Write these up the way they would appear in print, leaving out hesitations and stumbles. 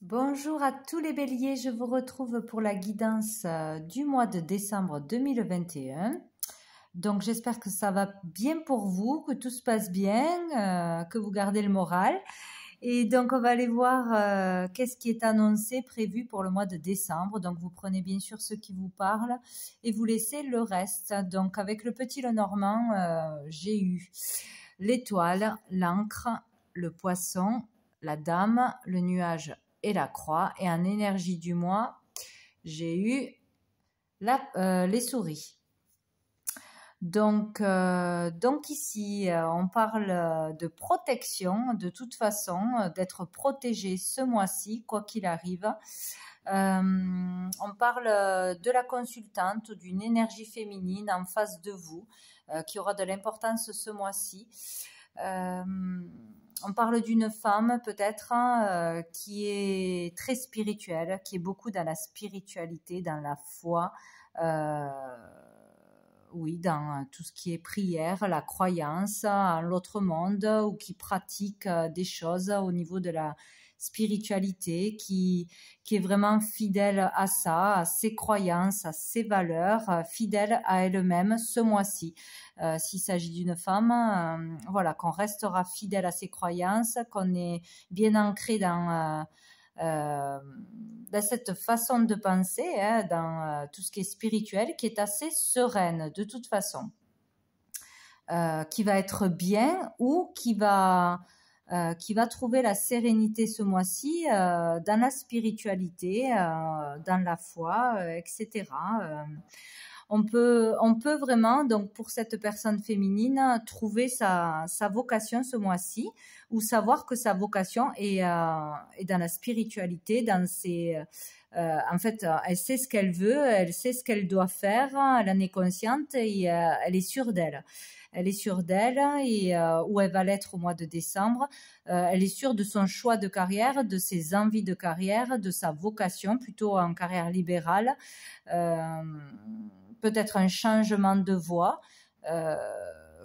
Bonjour à tous les béliers, je vous retrouve pour la guidance du mois de décembre 2021. Donc j'espère que ça va bien pour vous, que tout se passe bien, que vous gardez le moral. Et donc on va aller voir qu'est-ce qui est annoncé, prévu pour le mois de décembre. Donc vous prenez bien sûr ce qui vous parle et vous laissez le reste. Donc avec le petit Lenormand, j'ai eu l'étoile, l'encre, le poisson, la dame, le nuage et la croix. Et en énergie du mois, j'ai eu les souris. Donc ici, on parle de protection, de toute façon, d'être protégé ce mois-ci, quoi qu'il arrive. On parle de la consultante, d'une énergie féminine en face de vous, qui aura de l'importance ce mois-ci. On parle d'une femme peut-être qui est très spirituelle, qui est beaucoup dans la spiritualité, dans la foi, oui, dans tout ce qui est prière, la croyance en l'autre monde, ou qui pratique des choses au niveau de la spiritualité, qui est vraiment fidèle à ça, à ses croyances, à ses valeurs, fidèle à elle-même ce mois-ci. S'il s'agit d'une femme, voilà, qu'on restera fidèle à ses croyances, qu'on est bien ancré dans cette façon de penser, dans tout ce qui est spirituel, qui est assez sereine de toute façon, qui va être bien ou qui va trouver la sérénité ce mois-ci dans la spiritualité, dans la foi, etc. On peut vraiment, donc pour cette personne féminine, trouver sa vocation ce mois-ci, ou savoir que sa vocation est dans la spiritualité, dans ses... en fait, elle sait ce qu'elle veut, elle sait ce qu'elle doit faire, elle en est consciente et elle est sûre d'elle. Elle est sûre d'elle et où elle va l'être au mois de décembre. Elle est sûre de son choix de carrière, de ses envies de carrière, de sa vocation, plutôt en carrière libérale. Peut-être un changement de voie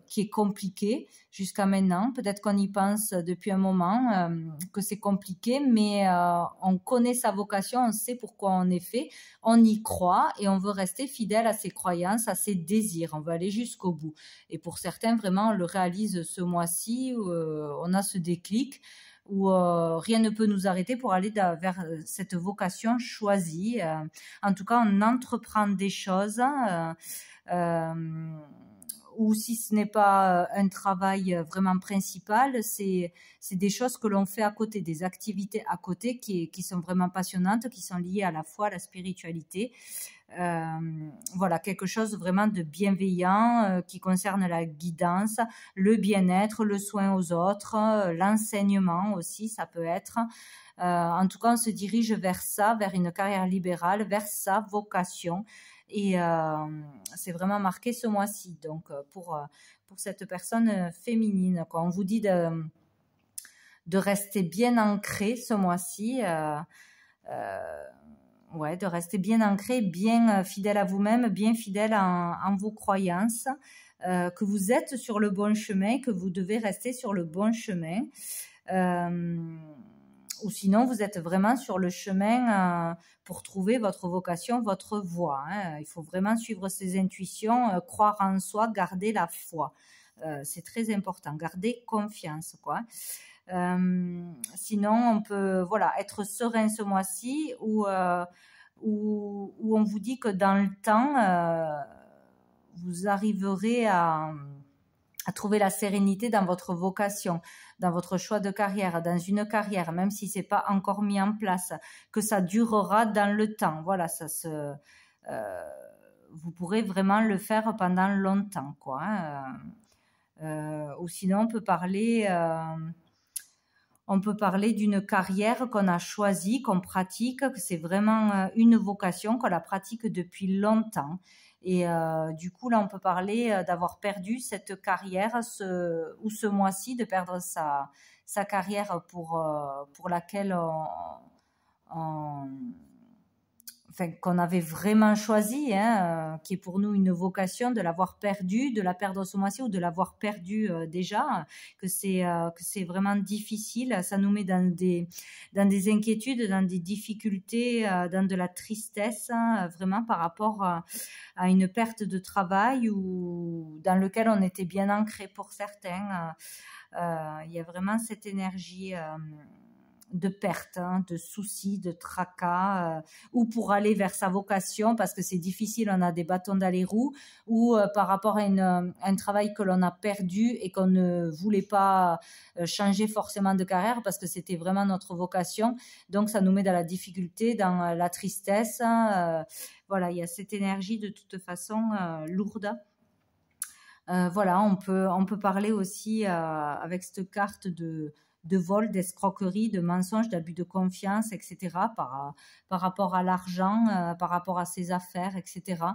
qui est compliqué jusqu'à maintenant. Peut-être qu'on y pense depuis un moment que c'est compliqué, mais on connaît sa vocation, on sait pourquoi on est fait, on y croit et on veut rester fidèle à ses croyances, à ses désirs. On veut aller jusqu'au bout. Et pour certains, vraiment, on le réalise ce mois-ci, on a ce déclic où rien ne peut nous arrêter pour aller vers cette vocation choisie. En tout cas, on entreprend des choses, ou si ce n'est pas un travail vraiment principal, c'est des choses que l'on fait à côté, des activités à côté qui sont vraiment passionnantes, qui sont liées à la foi, à la spiritualité. Voilà, quelque chose vraiment de bienveillant qui concerne la guidance, le bien-être, le soin aux autres, l'enseignement aussi, ça peut être. En tout cas, on se dirige vers ça, vers une carrière libérale, vers sa vocation. Et c'est vraiment marqué ce mois-ci. Donc, pour cette personne féminine, quoi. On vous dit de rester bien ancré ce mois-ci. Ouais, de rester bien ancré, bien fidèle à vous-même, bien fidèle en vos croyances, que vous êtes sur le bon chemin, que vous devez rester sur le bon chemin. Ou sinon, vous êtes vraiment sur le chemin pour trouver votre vocation, votre voie. Il faut vraiment suivre ses intuitions, croire en soi, garder la foi. C'est très important, garder confiance, quoi. Sinon, on peut être serein ce mois-ci, où on vous dit que dans le temps, vous arriverez à trouver la sérénité dans votre vocation, dans votre choix de carrière, dans une carrière, même si c'est pas encore mis en place, que ça durera dans le temps. Voilà, vous pourrez vraiment le faire pendant longtemps, quoi. Ou sinon, on peut parler d'une carrière qu'on a choisie, qu'on pratique, que c'est vraiment une vocation, qu'on la pratique depuis longtemps. Et du coup, là, on peut parler d'avoir perdu cette carrière, ce mois-ci, de perdre sa carrière pour laquelle enfin, qu'on avait vraiment choisi, hein, qui est pour nous une vocation, de l'avoir perdu, de la perdre ce mois-ci ou de l'avoir perdu déjà, que c'est vraiment difficile. Ça nous met dans des inquiétudes, dans des difficultés, dans de la tristesse, hein, vraiment par rapport à une perte de travail ou dans lequel on était bien ancré pour certains. Il y a vraiment cette énergie de perte, hein, de soucis, de tracas, ou pour aller vers sa vocation, parce que c'est difficile, on a des bâtons dans les roues, ou par rapport à un travail que l'on a perdu et qu'on ne voulait pas changer forcément de carrière, parce que c'était vraiment notre vocation. Donc, ça nous met dans la difficulté, dans la tristesse. Voilà, il y a cette énergie de toute façon lourde. Voilà, on peut parler aussi avec cette carte de vol, d'escroquerie, de mensonge, d'abus de confiance, etc. par rapport à l'argent, par rapport à ses affaires, etc.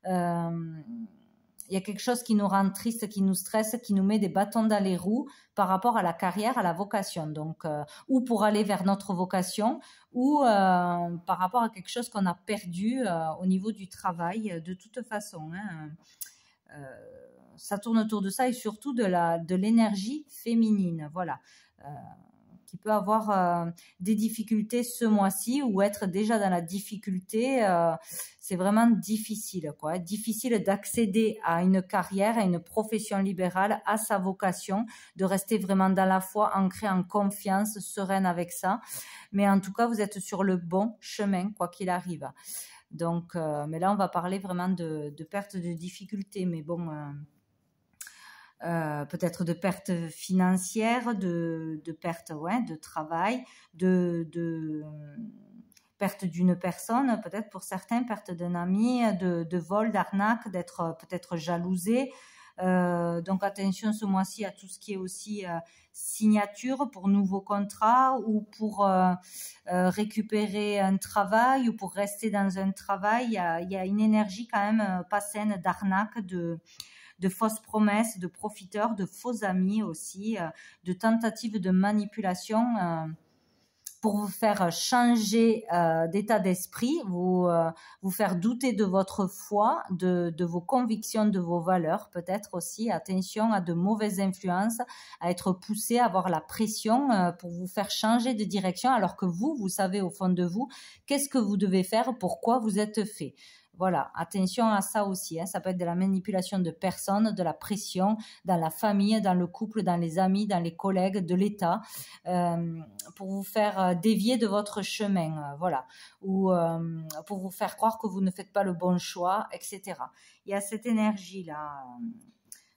Il y a quelque chose qui nous rend triste, qui nous stresse, qui nous met des bâtons dans les roues par rapport à la carrière, à la vocation. Donc, ou pour aller vers notre vocation, ou par rapport à quelque chose qu'on a perdu au niveau du travail, de toute façon. Hein. Ça tourne autour de ça et surtout de l'énergie féminine, voilà, qui peut avoir des difficultés ce mois-ci ou être déjà dans la difficulté. C'est vraiment difficile, quoi. Difficile d'accéder à une carrière, à une profession libérale, à sa vocation, de rester vraiment dans la foi, ancré en confiance, sereine avec ça. Mais en tout cas, vous êtes sur le bon chemin, quoi qu'il arrive. Donc, mais là, on va parler vraiment de perte de difficultés, mais bon, peut-être de perte financière, de perte de travail, de perte d'une personne, peut-être pour certains, perte d'un ami, de vol, d'arnaque, d'être peut-être jalousé. Donc attention ce mois-ci à tout ce qui est aussi signature pour nouveaux contrats ou pour récupérer un travail ou pour rester dans un travail. Il y a une énergie quand même pas saine d'arnaque, de fausses promesses, de profiteurs, de faux amis aussi, de tentatives de manipulation pour vous faire changer d'état d'esprit, vous faire douter de votre foi, de vos convictions, de vos valeurs peut-être aussi. Attention à de mauvaises influences, à être poussé, à avoir la pression pour vous faire changer de direction alors que vous savez au fond de vous qu'est-ce que vous devez faire, pourquoi vous êtes fait. Voilà, attention à ça aussi, hein. Ça peut être de la manipulation de personnes, de la pression dans la famille, dans le couple, dans les amis, dans les collègues, de l'État, pour vous faire dévier de votre chemin, voilà, ou pour vous faire croire que vous ne faites pas le bon choix, etc. Il y a cette énergie-là.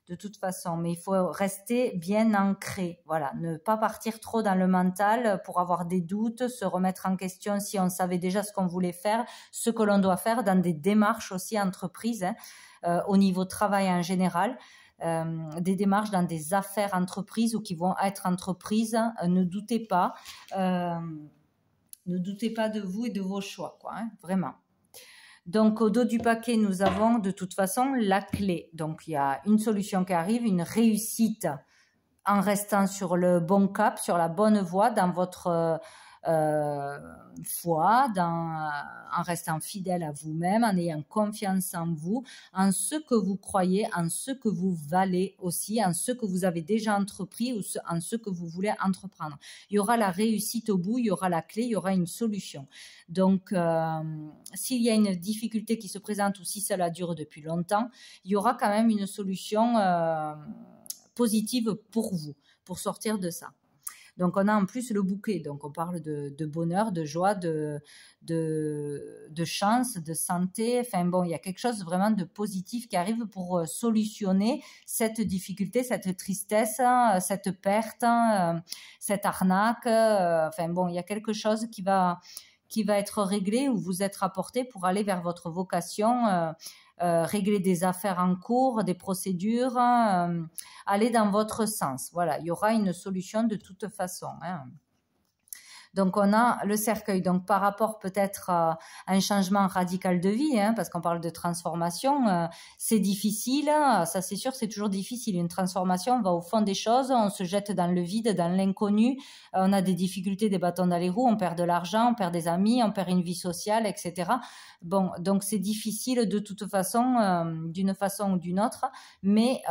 De toute façon, mais il faut rester bien ancré, voilà, ne pas partir trop dans le mental pour avoir des doutes, se remettre en question si on savait déjà ce qu'on voulait faire, ce que l'on doit faire dans des démarches aussi entreprises, hein, au niveau travail en général, des démarches dans des affaires entreprises ou qui vont être entreprises, ne doutez pas de vous et de vos choix, quoi, hein, vraiment. Donc, au dos du paquet, nous avons de toute façon la clé. Donc, il y a une solution qui arrive, une réussite en restant sur le bon cap, sur la bonne voie dans votre foi, en restant fidèle à vous-même, en ayant confiance en vous, en ce que vous croyez, en ce que vous valez aussi, en ce que vous avez déjà entrepris ou en ce que vous voulez entreprendre. Il y aura la réussite au bout, il y aura la clé, il y aura une solution. Donc, s'il y a une difficulté qui se présente ou si cela dure depuis longtemps, il y aura quand même une solution positive pour vous, pour sortir de ça. Donc, on a en plus le bouquet. Donc, on parle de bonheur, de joie, de chance, de santé. Enfin, bon, il y a quelque chose vraiment de positif qui arrive pour solutionner cette difficulté, cette tristesse, cette perte, cette arnaque. Enfin, bon, il y a quelque chose qui va être réglé ou vous être apporté pour aller vers votre vocation, régler des affaires en cours, des procédures, aller dans votre sens. Voilà, il y aura une solution de toute façon, hein. Donc, on a le cercueil. Donc, par rapport peut-être à un changement radical de vie, hein, parce qu'on parle de transformation, c'est difficile. Ça, c'est sûr, c'est toujours difficile. Une transformation, on va au fond des choses, on se jette dans le vide, dans l'inconnu. On a des difficultés, des bâtons dans les roues, on perd de l'argent, on perd des amis, on perd une vie sociale, etc. Bon, donc c'est difficile de toute façon, d'une façon ou d'une autre, mais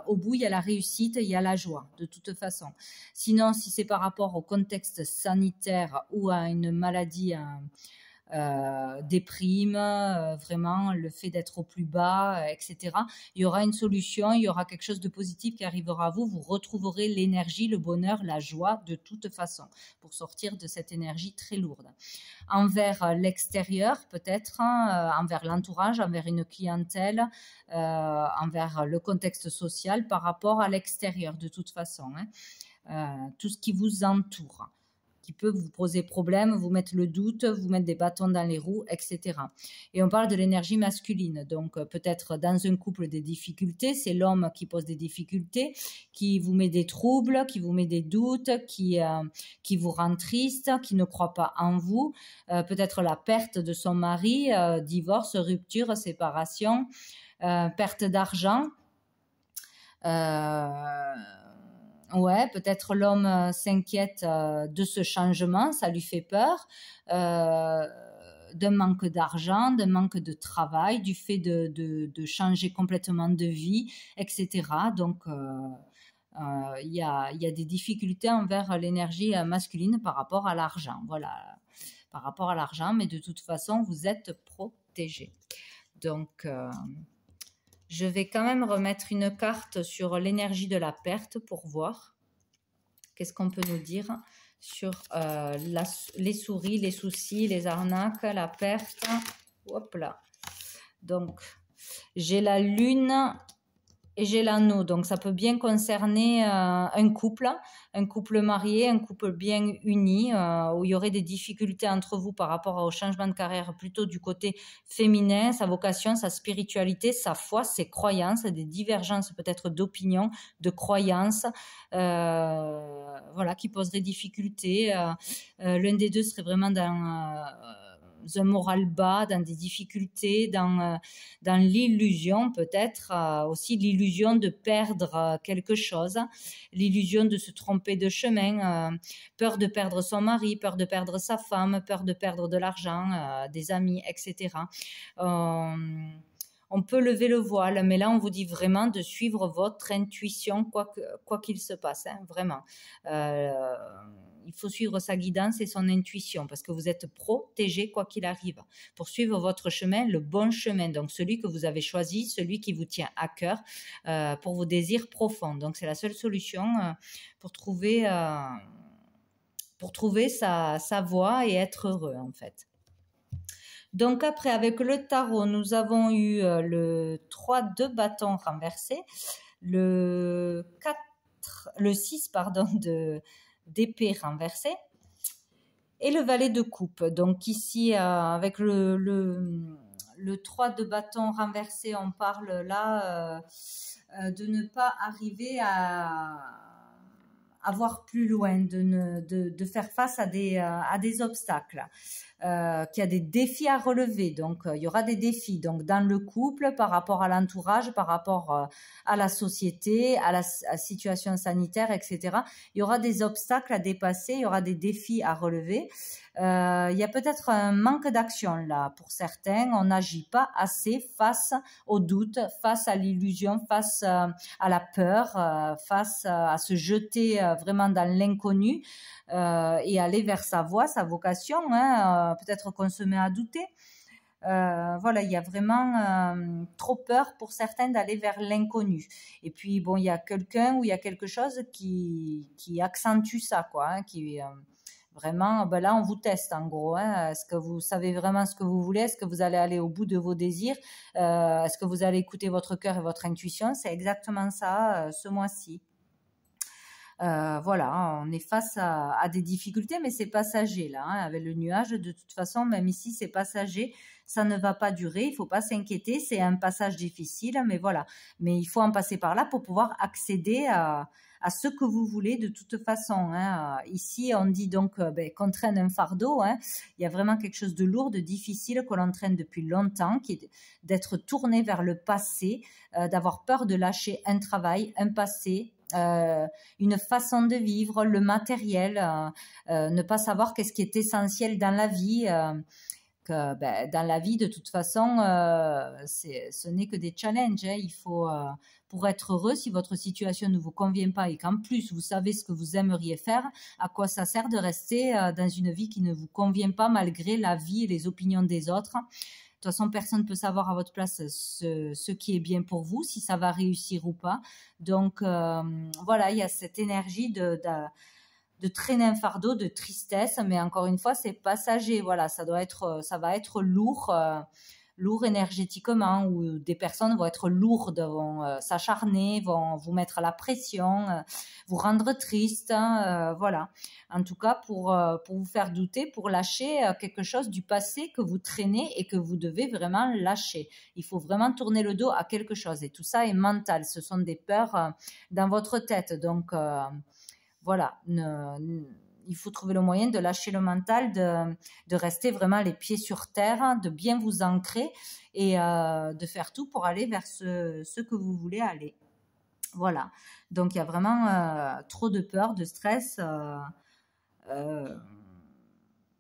au bout, il y a la réussite, il y a la joie, de toute façon. Sinon, si c'est par rapport au contexte sanitaire ou à une maladie, déprime, vraiment le fait d'être au plus bas, etc. Il y aura une solution, il y aura quelque chose de positif qui arrivera à vous, vous retrouverez l'énergie, le bonheur, la joie de toute façon pour sortir de cette énergie très lourde. Envers l'extérieur peut-être, hein, envers l'entourage, envers une clientèle, envers le contexte social par rapport à l'extérieur de toute façon, hein, tout ce qui vous entoure, qui peut vous poser problème, vous mettre le doute, vous mettre des bâtons dans les roues, etc. Et on parle de l'énergie masculine, donc peut-être dans un couple des difficultés, c'est l'homme qui pose des difficultés, qui vous met des troubles, qui vous met des doutes, qui vous rend triste, qui ne croit pas en vous, peut-être la perte de son mari, divorce, rupture, séparation, perte d'argent, ouais, peut-être l'homme s'inquiète de ce changement, ça lui fait peur, d'un manque d'argent, d'un manque de travail, du fait de changer complètement de vie, etc. Donc, il y a des difficultés envers l'énergie masculine par rapport à l'argent. Voilà, par rapport à l'argent, mais de toute façon, vous êtes protégé. Donc, je vais quand même remettre une carte sur l'énergie de la perte pour voir qu'est-ce qu'on peut nous dire sur les souris, les soucis, les arnaques, la perte. Hop là. Donc, j'ai la lune et j'ai l'anneau. Donc, ça peut bien concerner un couple marié, un couple bien uni, où il y aurait des difficultés entre vous par rapport au changement de carrière, plutôt du côté féminin, sa vocation, sa spiritualité, sa foi, ses croyances, des divergences peut-être d'opinion, de croyances, voilà, qui poseraient difficulté. L'un des deux serait vraiment dans un moral bas, dans des difficultés, dans l'illusion peut-être, aussi l'illusion de perdre quelque chose, l'illusion de se tromper de chemin, peur de perdre son mari, peur de perdre sa femme, peur de perdre de l'argent, des amis, etc. On peut lever le voile, mais là on vous dit vraiment de suivre votre intuition, quoi qu'il se passe, hein, vraiment. Il faut suivre sa guidance et son intuition parce que vous êtes protégé quoi qu'il arrive pour suivre votre chemin, le bon chemin, donc celui que vous avez choisi, celui qui vous tient à cœur pour vos désirs profonds. Donc c'est la seule solution pour trouver sa voie et être heureux en fait. Donc après, avec le tarot, nous avons eu le 3 de bâton renversé, le 6 d'épée renversée et le valet de coupe. Donc ici, avec le 3 de bâton renversé, on parle là de ne pas arriver à voir plus loin, de faire face à des obstacles, qu'il y a des défis à relever. Donc, il y aura des défis donc dans le couple, par rapport à l'entourage, par rapport à la société, à la situation sanitaire, etc. Il y aura des obstacles à dépasser, il y aura des défis à relever. Il y a peut-être un manque d'action là pour certains. On n'agit pas assez face au doute, face à l'illusion, face à la peur, face à se jeter vraiment dans l'inconnu et aller vers sa voie, sa vocation. Peut-être qu'on se met à douter. Voilà, il y a vraiment trop peur pour certains d'aller vers l'inconnu. Et puis bon, il y a quelqu'un ou il y a quelque chose qui accentue ça, quoi, qui vraiment, ben là, on vous teste en gros. Est-ce que vous savez vraiment ce que vous voulez? Est-ce que vous allez aller au bout de vos désirs? Est-ce que vous allez écouter votre cœur et votre intuition? C'est exactement ça ce mois-ci. Voilà, on est face à des difficultés, mais c'est passager là. Avec le nuage, de toute façon, même ici, c'est passager. Ça ne va pas durer. Il faut pas s'inquiéter. C'est un passage difficile, mais voilà. Mais il faut en passer par là pour pouvoir accéder à à ce que vous voulez de toute façon. Hein. Ici, on dit donc qu'on traîne un fardeau. Hein. Il y a vraiment quelque chose de lourd, de difficile que l'on traîne depuis longtemps, qui est d'être tourné vers le passé, d'avoir peur de lâcher un travail, un passé, une façon de vivre, le matériel, ne pas savoir qu'est-ce qui est essentiel dans la vie. Dans la vie, de toute façon, ce n'est que des challenges. Hein. Il faut, pour être heureux, si votre situation ne vous convient pas et qu'en plus vous savez ce que vous aimeriez faire, à quoi ça sert de rester dans une vie qui ne vous convient pas malgré la vie et les opinions des autres? De toute façon, personne ne peut savoir à votre place ce qui est bien pour vous, si ça va réussir ou pas. Donc, voilà, il y a cette énergie de traîner un fardeau de tristesse, mais encore une fois, c'est passager. Voilà, ça va être lourd, lourd énergétiquement, où des personnes vont être lourdes, vont s'acharner, vont vous mettre la pression, vous rendre triste. Hein, voilà. En tout cas, pour vous faire douter, pour lâcher quelque chose du passé que vous traînez et que vous devez vraiment lâcher. Il faut vraiment tourner le dos à quelque chose. Et tout ça est mental. Ce sont des peurs dans votre tête. Donc, voilà, il faut trouver le moyen de lâcher le mental, de rester vraiment les pieds sur terre, de bien vous ancrer et de faire tout pour aller vers ce que vous voulez aller. Voilà, donc il y a vraiment trop de peur, de stress,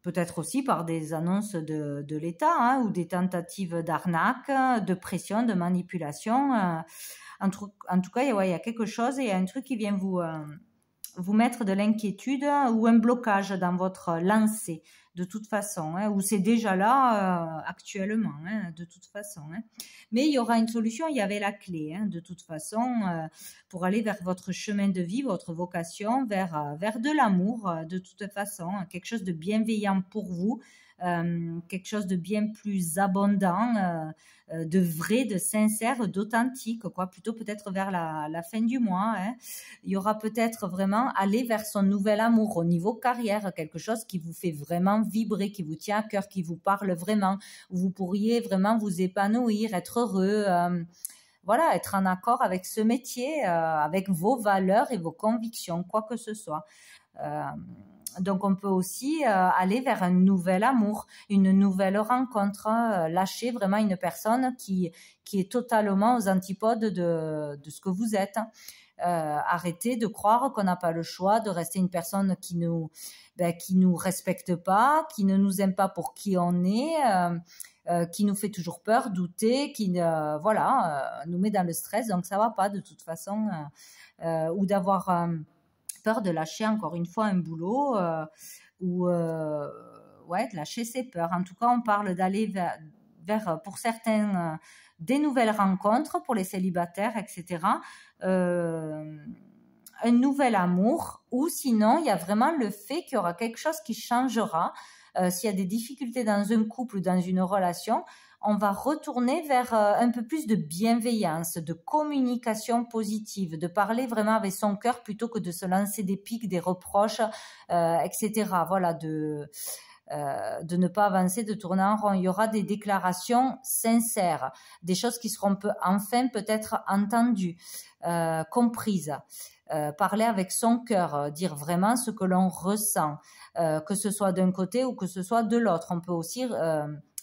peut-être aussi par des annonces de l'État, hein, ou des tentatives d'arnaque, de pression, de manipulation. En tout cas, il y a quelque chose, il y a un truc qui vient vous mettre de l'inquiétude ou un blocage dans votre lancée, de toute façon, hein, ou c'est déjà là actuellement, hein, de toute façon. Hein. Mais il y aura une solution, il y avait la clé, hein, de toute façon, pour aller vers votre chemin de vie, votre vocation, vers de l'amour, de toute façon, quelque chose de bienveillant pour vous, quelque chose de bien plus abondant, de vrai, de sincère, d'authentique, quoi, plutôt peut-être vers la fin du mois. Hein. Il y aura peut-être vraiment aller vers son nouvel amour au niveau carrière, quelque chose qui vous fait vraiment vibrer, qui vous tient à cœur, qui vous parle vraiment, où vous pourriez vraiment vous épanouir, être heureux, voilà, être en accord avec ce métier, avec vos valeurs et vos convictions, quoi que ce soit. Donc, on peut aussi aller vers un nouvel amour, une nouvelle rencontre, lâcher vraiment une personne qui est totalement aux antipodes de ce que vous êtes. Arrêter de croire qu'on n'a pas le choix de rester une personne qui nous respecte pas, qui ne nous aime pas pour qui on est, qui nous fait toujours peur, douter, qui nous met dans le stress. Donc, ça va pas de toute façon, ou d'avoir peur de lâcher encore une fois un boulot ou de lâcher ses peurs. En tout cas, on parle d'aller vers pour certains, des nouvelles rencontres pour les célibataires, etc. Un nouvel amour, ou sinon, il y a vraiment le fait qu'il y aura quelque chose qui changera. S'il y a des difficultés dans un couple ou dans une relation, on va retourner vers un peu plus de bienveillance, de communication positive, de parler vraiment avec son cœur plutôt que de se lancer des piques, des reproches, etc. Voilà, de ne pas avancer, de tourner en rond. Il y aura des déclarations sincères, des choses qui seront enfin peut-être entendues, comprises. Parler avec son cœur, dire vraiment ce que l'on ressent, que ce soit d'un côté ou que ce soit de l'autre. On peut aussi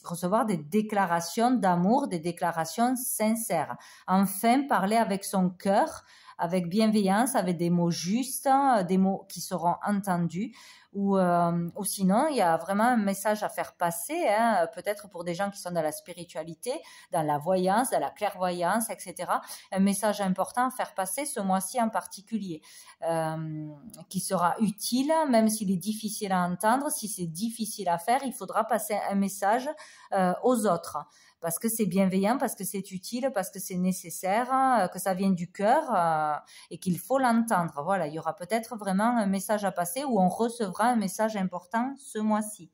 recevoir des déclarations d'amour, des déclarations sincères. Enfin, parler avec son cœur, avec bienveillance, avec des mots justes, des mots qui seront entendus. Ou sinon, il y a vraiment un message à faire passer, hein, peut-être pour des gens qui sont dans la spiritualité, dans la voyance, dans la clairvoyance, etc. Un message important à faire passer ce mois-ci en particulier, qui sera utile, même s'il est difficile à entendre. Si c'est difficile à faire, il faudra passer un message aux autres. Parce que c'est bienveillant, parce que c'est utile, parce que c'est nécessaire, que ça vient du cœur et qu'il faut l'entendre. Voilà, il y aura peut-être vraiment un message à passer où on recevra un message important ce mois-ci.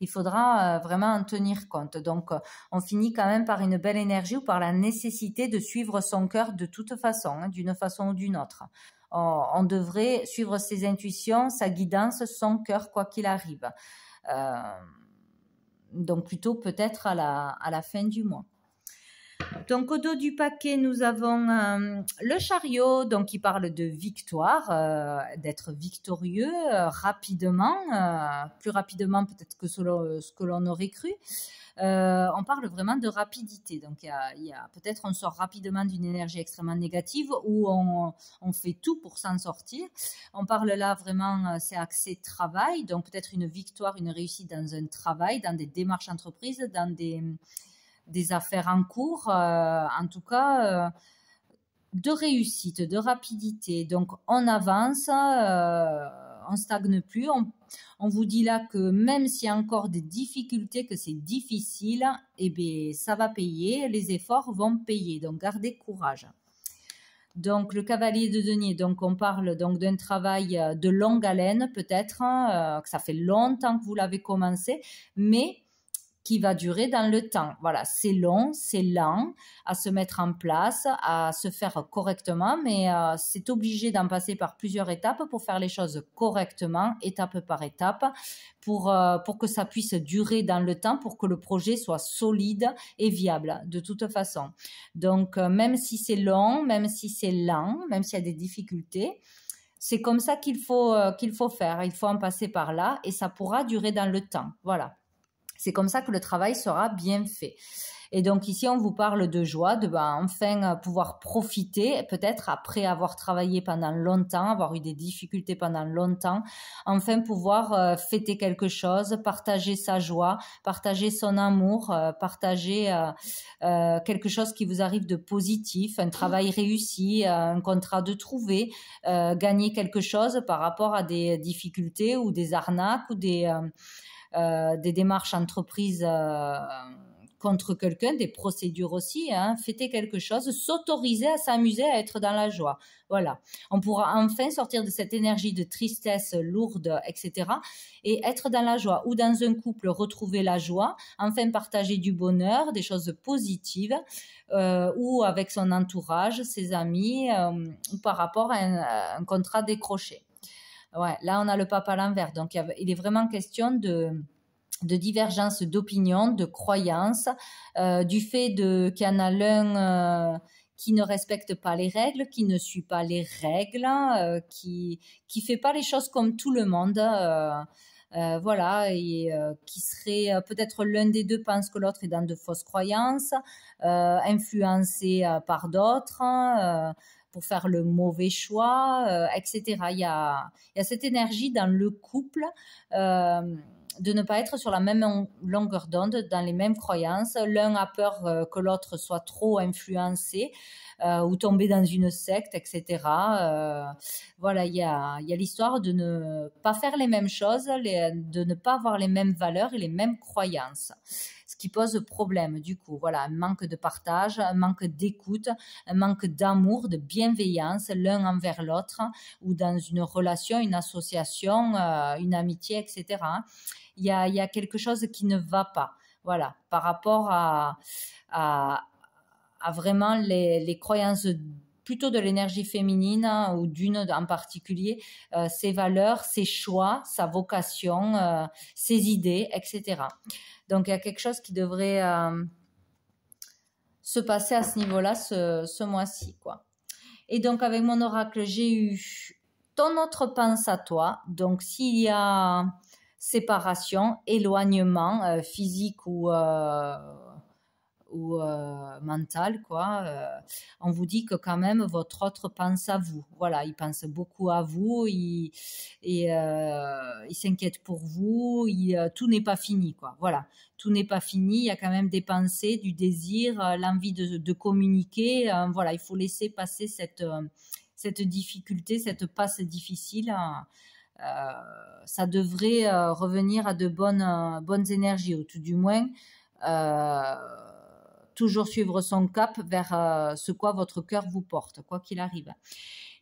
Il faudra vraiment en tenir compte. Donc, on finit quand même par une belle énergie ou par la nécessité de suivre son cœur de toute façon, hein, d'une façon ou d'une autre. On devrait suivre ses intuitions, sa guidance, son cœur, quoi qu'il arrive. Donc plutôt peut-être à la fin du mois. Donc, au dos du paquet, nous avons le chariot, donc qui parle de victoire, d'être victorieux rapidement, plus rapidement peut-être que ce que l'on aurait cru. On parle vraiment de rapidité. Donc, peut-être on sort rapidement d'une énergie extrêmement négative où on fait tout pour s'en sortir. On parle là vraiment, c'est axé travail, donc peut-être une victoire, une réussite dans un travail, dans des démarches entreprises, dans des affaires en cours, en tout cas, de réussite, de rapidité. Donc, on avance, on stagne plus. On vous dit là que même s'il y a encore des difficultés, que c'est difficile, eh bien, ça va payer, les efforts vont payer. Donc, gardez courage. Donc, le cavalier de denier, donc on parle donc d'un travail de longue haleine peut-être, que ça fait longtemps que vous l'avez commencé, mais qui va durer dans le temps. Voilà, c'est long, c'est lent à se mettre en place, à se faire correctement, mais c'est obligé d'en passer par plusieurs étapes pour faire les choses correctement, étape par étape, pour que ça puisse durer dans le temps, pour que le projet soit solide et viable de toute façon. Donc, même si c'est long, même si c'est lent, même s'il y a des difficultés, c'est comme ça qu'il faut faire. Il faut en passer par là et ça pourra durer dans le temps. Voilà. C'est comme ça que le travail sera bien fait. Et donc ici, on vous parle de joie, de enfin pouvoir profiter, peut-être après avoir travaillé pendant longtemps, avoir eu des difficultés pendant longtemps, enfin pouvoir fêter quelque chose, partager sa joie, partager son amour, partager quelque chose qui vous arrive de positif, un travail réussi, un contrat de trouvé, gagner quelque chose par rapport à des difficultés ou des arnaques ou des démarches entreprises contre quelqu'un, des procédures aussi, fêter quelque chose, s'autoriser à s'amuser, à être dans la joie. Voilà. On pourra enfin sortir de cette énergie de tristesse lourde, etc. et être dans la joie. Ou dans un couple, retrouver la joie, enfin partager du bonheur, des choses positives, ou avec son entourage, ses amis, ou par rapport à un contrat décroché. Ouais, là, on a le pape à l'envers. Donc, il est vraiment question de divergence d'opinion, de croyances, du fait qu'il y en a l'un qui ne respecte pas les règles, qui ne suit pas les règles, qui fait pas les choses comme tout le monde. Voilà, et qui serait peut-être l'un des deux pense que l'autre est dans de fausses croyances, influencé par d'autres. Pour faire le mauvais choix, etc. Il y a cette énergie dans le couple de ne pas être sur la même longueur d'onde, dans les mêmes croyances. L'un a peur que l'autre soit trop influencé ou tomber dans une secte, etc. Voilà, il y a l'histoire de ne pas faire les mêmes choses, de ne pas avoir les mêmes valeurs et les mêmes croyances. Ce qui pose problème du coup. Voilà, un manque de partage, un manque d'écoute, un manque d'amour, de bienveillance l'un envers l'autre ou dans une relation, une association, une amitié, etc. Il y a quelque chose qui ne va pas. Voilà, par rapport à vraiment les croyances plutôt de l'énergie féminine ou d'une en particulier, ses valeurs, ses choix, sa vocation, ses idées, etc. Donc, il y a quelque chose qui devrait se passer à ce niveau-là ce mois-ci, quoi. Et donc, avec mon oracle, j'ai eu ton autre pense à toi. Donc, s'il y a séparation, éloignement physique ou mental, quoi, on vous dit que quand même votre autre pense à vous. Voilà, il pense beaucoup à vous, il s'inquiète pour vous, tout n'est pas fini, quoi. Voilà, tout n'est pas fini, il y a quand même des pensées, du désir, l'envie de communiquer. Voilà, il faut laisser passer cette difficulté, cette passe difficile. Ça devrait revenir à de bonnes énergies, ou tout du moins toujours suivre son cap vers ce quoi votre cœur vous porte, quoi qu'il arrive.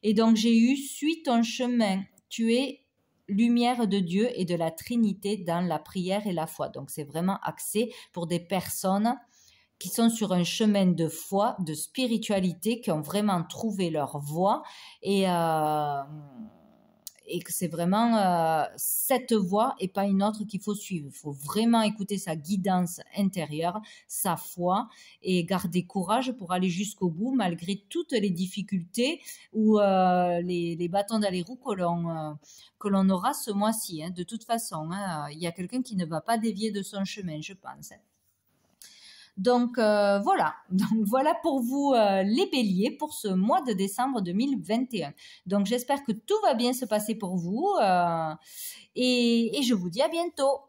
Et donc j'ai eu, suis ton chemin, tu es lumière de Dieu et de la Trinité dans la prière et la foi. Donc c'est vraiment axé pour des personnes qui sont sur un chemin de foi, de spiritualité, qui ont vraiment trouvé leur voie et et que c'est vraiment cette voie et pas une autre qu'il faut suivre. Il faut vraiment écouter sa guidance intérieure, sa foi et garder courage pour aller jusqu'au bout malgré toutes les difficultés ou les bâtons dans les roues que l'on aura ce mois-ci. Hein. De toute façon, hein, il y a quelqu'un qui ne va pas dévier de son chemin, je pense. Donc voilà, donc voilà pour vous les béliers pour ce mois de décembre 2021. Donc j'espère que tout va bien se passer pour vous et je vous dis à bientôt.